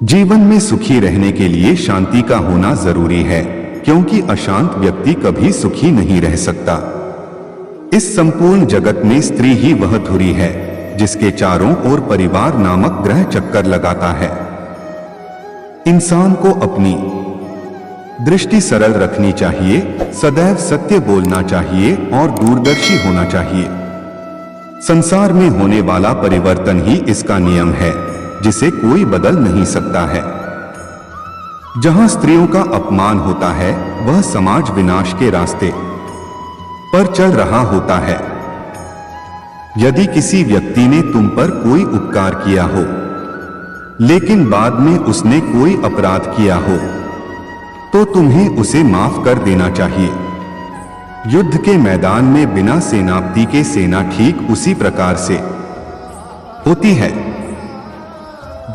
जीवन में सुखी रहने के लिए शांति का होना जरूरी है, क्योंकि अशांत व्यक्ति कभी सुखी नहीं रह सकता। इस संपूर्ण जगत में स्त्री ही वह धुरी है जिसके चारों ओर परिवार नामक ग्रह चक्कर लगाता है। इंसान को अपनी दृष्टि सरल रखनी चाहिए, सदैव सत्य बोलना चाहिए और दूरदर्शी होना चाहिए। संसार में होने वाला परिवर्तन ही इसका नियम है, जिसे कोई बदल नहीं सकता है। जहां स्त्रियों का अपमान होता है, वह समाज विनाश के रास्ते पर चल रहा होता है। यदि किसी व्यक्ति ने तुम पर कोई उपकार किया हो, लेकिन बाद में उसने कोई अपराध किया हो, तो तुम्हें उसे माफ कर देना चाहिए। युद्ध के मैदान में बिना सेनापति के सेना ठीक उसी प्रकार से होती है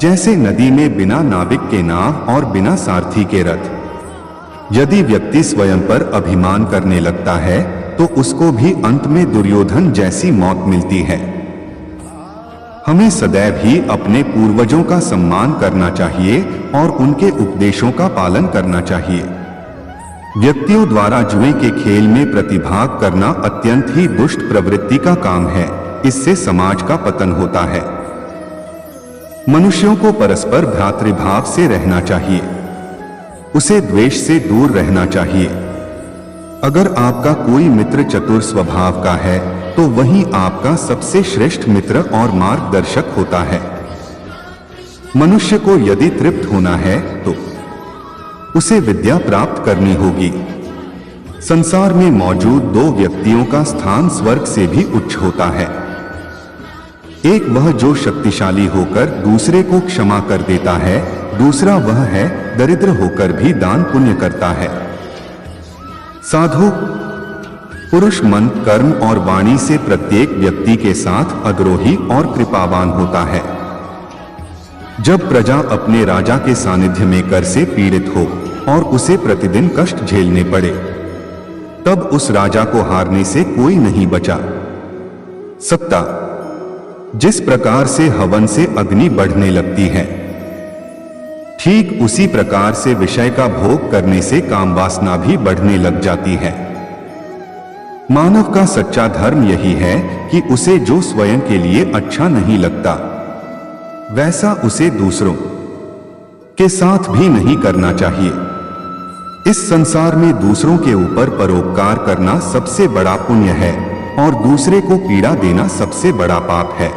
जैसे नदी में बिना नाविक के नाव और बिना सारथी के रथ। यदि व्यक्ति स्वयं पर अभिमान करने लगता है तो उसको भी अंत में दुर्योधन जैसी मौत मिलती है। हमें सदैव ही अपने पूर्वजों का सम्मान करना चाहिए और उनके उपदेशों का पालन करना चाहिए। व्यक्तियों द्वारा जुए के खेल में प्रतिभाग करना अत्यंत ही दुष्ट प्रवृत्ति का काम है। इससे समाज का पतन होता है। मनुष्यों को परस्पर भ्रातृभाव से रहना चाहिए, उसे द्वेष से दूर रहना चाहिए। अगर आपका कोई मित्र चतुर स्वभाव का है तो वही आपका सबसे श्रेष्ठ मित्र और मार्गदर्शक होता है। मनुष्य को यदि तृप्त होना है तो उसे विद्या प्राप्त करनी होगी। संसार में मौजूद दो व्यक्तियों का स्थान स्वर्ग से भी उच्च होता है। एक वह जो शक्तिशाली होकर दूसरे को क्षमा कर देता है, दूसरा वह है दरिद्र होकर भी दान पुण्य करता है। साधु पुरुष मन, कर्म और वाणी से प्रत्येक व्यक्ति के साथ अग्रोही और कृपावान होता है। जब प्रजा अपने राजा के सानिध्य में कर से पीड़ित हो और उसे प्रतिदिन कष्ट झेलने पड़े, तब उस राजा को हारने से कोई नहीं बचा सकता। जिस प्रकार से हवन से अग्नि बढ़ने लगती है, ठीक उसी प्रकार से विषय का भोग करने से काम वासना भी बढ़ने लग जाती है। मानव का सच्चा धर्म यही है कि उसे जो स्वयं के लिए अच्छा नहीं लगता, वैसा उसे दूसरों के साथ भी नहीं करना चाहिए। इस संसार में दूसरों के ऊपर परोपकार करना सबसे बड़ा पुण्य है और दूसरे को पीड़ा देना सबसे बड़ा पाप है।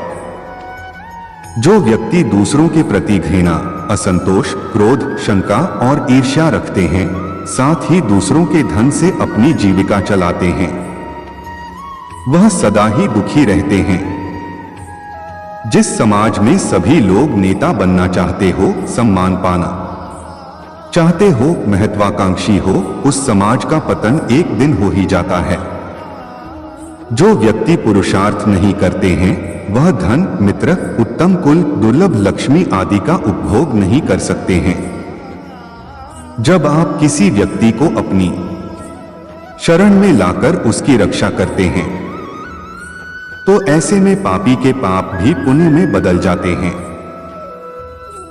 जो व्यक्ति दूसरों के प्रति घृणा, असंतोष, क्रोध, शंका और ईर्ष्या रखते हैं, साथ ही दूसरों के धन से अपनी जीविका चलाते हैं, वह सदा ही दुखी रहते हैं। जिस समाज में सभी लोग नेता बनना चाहते हो, सम्मान पाना चाहते हो, महत्वाकांक्षी हो, उस समाज का पतन एक दिन हो ही जाता है। जो व्यक्ति पुरुषार्थ नहीं करते हैं, वह धन, मित्र, उत्तम कुल, दुर्लभ लक्ष्मी आदि का उपभोग नहीं कर सकते हैं। जब आप किसी व्यक्ति को अपनी शरण में लाकर उसकी रक्षा करते हैं, तो ऐसे में पापी के पाप भी पुण्य में बदल जाते हैं।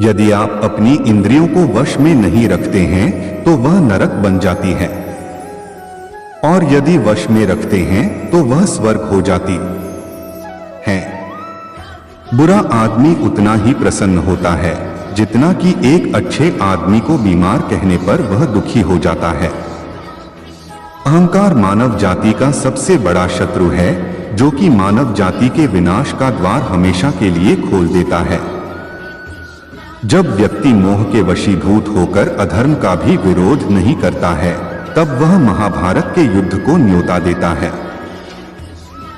यदि आप अपनी इंद्रियों को वश में नहीं रखते हैं तो वह नरक बन जाती है, और यदि वश में रखते हैं तो वह स्वर्ग हो जाती है। बुरा आदमी उतना ही प्रसन्न होता है जितना कि एक अच्छे आदमी को बीमार कहने पर वह दुखी हो जाता है। अहंकार मानव जाति का सबसे बड़ा शत्रु है, जो कि मानव जाति के विनाश का द्वार हमेशा के लिए खोल देता है। जब व्यक्ति मोह के वशीभूत होकर अधर्म का भी विरोध नहीं करता है, तब वह महाभारत के युद्ध को न्योता देता है।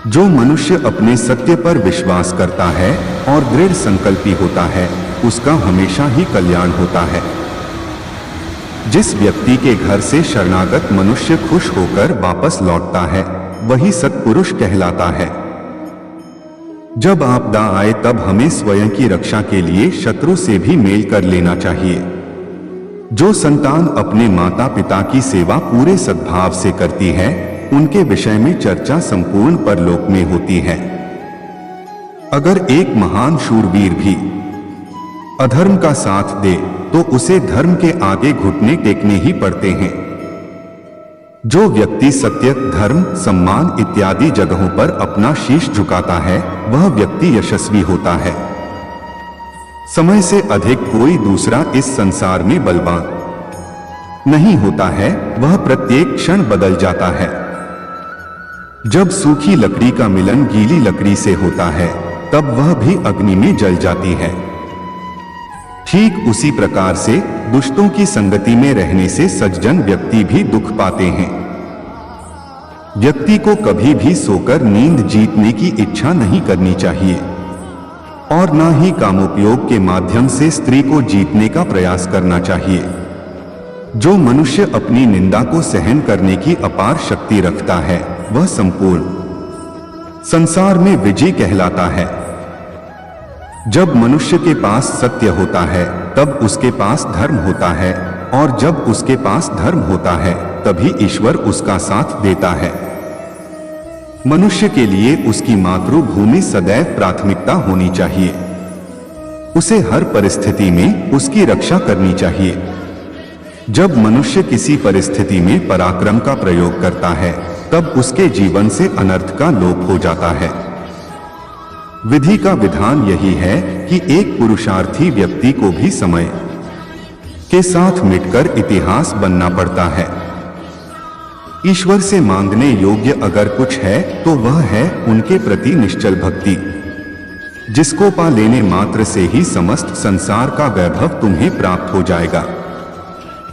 जो मनुष्य अपने सत्य पर विश्वास करता है और दृढ़ संकल्पी होता है, उसका हमेशा ही कल्याण होता है। जिस व्यक्ति के घर से शरणागत मनुष्य खुश होकर वापस लौटता है, वही सत्पुरुष कहलाता है। जब आपदा आए तब हमें स्वयं की रक्षा के लिए शत्रु से भी मेल कर लेना चाहिए। जो संतान अपने माता पिता की सेवा पूरे सद्भाव से करती है, उनके विषय में चर्चा संपूर्ण परलोक में होती है। अगर एक महान शूरवीर भी अधर्म का साथ दे तो उसे धर्म के आगे घुटने टेकने ही पड़ते हैं। जो व्यक्ति सत्य, धर्म, सम्मान इत्यादि जगहों पर अपना शीश झुकाता है वह व्यक्ति यशस्वी होता है। समय से अधिक कोई दूसरा इस संसार में बलवान नहीं होता है, वह प्रत्येक क्षण बदल जाता है। जब सूखी लकड़ी का मिलन गीली लकड़ी से होता है तब वह भी अग्नि में जल जाती है। ठीक उसी प्रकार से दुष्टों की संगति में रहने से सज्जन व्यक्ति भी दुख पाते हैं। व्यक्ति को कभी भी सोकर नींद जीतने की इच्छा नहीं करनी चाहिए और ना ही कामोपयोग के माध्यम से स्त्री को जीतने का प्रयास करना चाहिए। जो मनुष्य अपनी निंदा को सहन करने की अपार शक्ति रखता है वह संपूर्ण संसार में विजयी कहलाता है। जब मनुष्य के पास सत्य होता है तब उसके पास धर्म होता है और जब उसके पास धर्म होता है तभी ईश्वर उसका साथ देता है। मनुष्य के लिए उसकी मातृभूमि सदैव प्राथमिकता होनी चाहिए। उसे हर परिस्थिति में उसकी रक्षा करनी चाहिए। जब मनुष्य किसी परिस्थिति में पराक्रम का प्रयोग करता है तब उसके जीवन से अनर्थ का लोप हो जाता है। विधि का विधान यही है कि एक पुरुषार्थी व्यक्ति को भी समय के साथ मिटकर इतिहास बनना पड़ता है। ईश्वर से मांगने योग्य अगर कुछ है तो वह है उनके प्रति निश्चल भक्ति, जिसको पा लेने मात्र से ही समस्त संसार का वैभव तुम्हें प्राप्त हो जाएगा।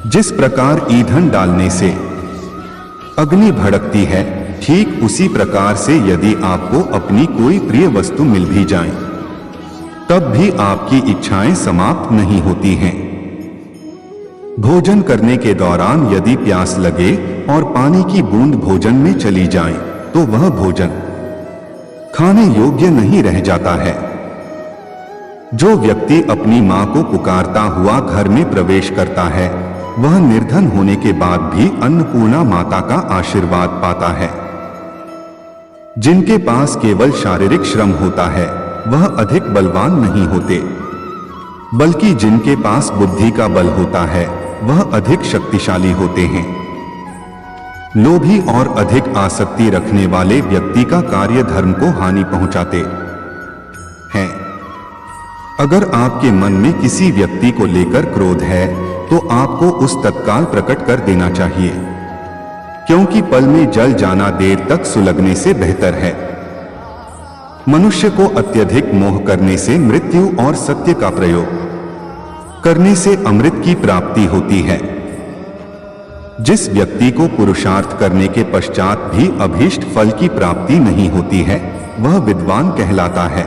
जिस प्रकार ईंधन डालने से अग्नि भड़कती है, ठीक उसी प्रकार से यदि आपको अपनी कोई प्रिय वस्तु मिल भी जाए तब भी आपकी इच्छाएं समाप्त नहीं होती हैं। भोजन करने के दौरान यदि प्यास लगे और पानी की बूंद भोजन में चली जाए तो वह भोजन खाने योग्य नहीं रह जाता है। जो व्यक्ति अपनी मां को पुकारता हुआ घर में प्रवेश करता है वह निर्धन होने के बाद भी अन्नपूर्णा माता का आशीर्वाद पाता है। जिनके पास केवल शारीरिक श्रम होता है वह अधिक बलवान नहीं होते, बल्कि जिनके पास बुद्धि का बल होता है वह अधिक शक्तिशाली होते हैं। लोभी और अधिक आसक्ति रखने वाले व्यक्ति का कार्य धर्म को हानि पहुंचाते हैं। अगर आपके मन में किसी व्यक्ति को लेकर क्रोध है तो आपको उस तत्काल प्रकट कर देना चाहिए, क्योंकि पल में जल जाना देर तक सुलगने से बेहतर है। मनुष्य को अत्यधिक मोह करने से मृत्यु और सत्य का प्रयोग करने से अमृत की प्राप्ति होती है। जिस व्यक्ति को पुरुषार्थ करने के पश्चात भी अभीष्ट फल की प्राप्ति नहीं होती है वह विद्वान कहलाता है।